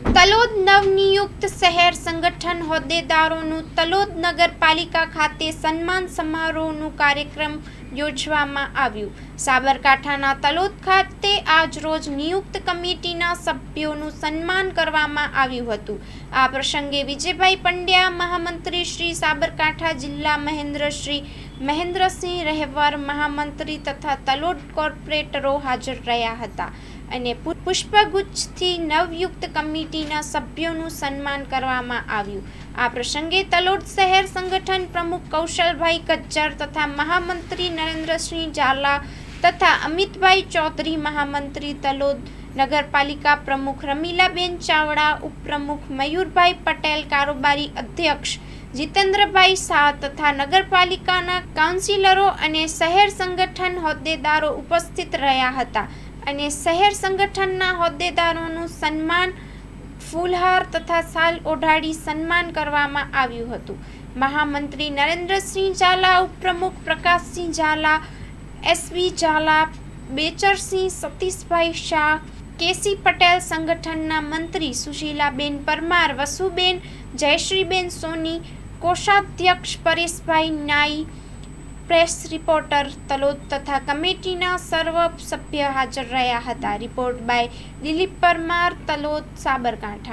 તલોદ નવનિયુક્ત શહેર સંગઠન હોદ્દેદારોનું તલોદ નગરપાલિકા ખાતે સન્માન સમારોહનું કાર્યક્રમ યોજવામાં આવ્યું। સાબરકાંઠાના તલોદ ખાતે આજરોજ નિયુક્ત કમિટીના સભ્યોનું સન્માન કરવામાં આવ્યું હતું। આ પ્રસંગે વિજયભાઈ પંડ્યા, મહામંત્રી શ્રી સાબરકાંઠા જિલ્લા મહેન્દ્રસિંહ રહેવર, મહામંત્રી તથા તલોદ કોર્પોરેટરો હાજર રહ્યા હતા અને પુષ્પગુચ્છથી નવયુક્ત કમિટીના સભ્યોનું સન્માન કરવામાં આવ્યું। આ પ્રસંગે તલોદ શહેર સંગઠન પ્રમુખ કૌશલભાઈ કચ્છર તથા મહામંત્રી નરેન્દ્રસિંહ ઝાલા તથા અમિતભાઈ ચૌધરી, મહામંત્રી તલોદ નગરપાલિકા પ્રમુખ રમીલાબેન ચાવડા, ઉપપ્રમુખ મયુરભાઈ પટેલ, કારોબારી અધ્યક્ષ જીતેન્દ્રભાઈ શાહ તથા નગરપાલિકાના કાઉન્સિલરો અને શહેર સંગઠન હોદ્દેદારો ઉપસ્થિત રહ્યા હતા અને શહેર સંગઠનના હોદ્દેદારોનું સન્માન ફૂલહાર તથા શાલ ઓઢાડી સન્માન કરવામાં આવ્યું હતું। મહામંત્રી નરેન્દ્રસિંહ ઝાલા, ઉપપ્રમુખ પ્રકાશસિંહ ઝાલા, એસબી ઝાલા, બેચરસિંહ, સતીશભાઈ શાહ, કેસી પટેલ, સંગઠનના મંત્રી સુશીલાબેન પરમાર, વસુબેન, જયશ્રીબેન સોની, કોષાધ્યક્ષ પરેશભાઈ નાઈ, પ્રેસ રિપોર્ટર તલોદ તથા કમિટીના સર્વ સભ્ય હાજર રહ્યા હતા। Report by Dilip Parmar, Talod, Sabarkantha.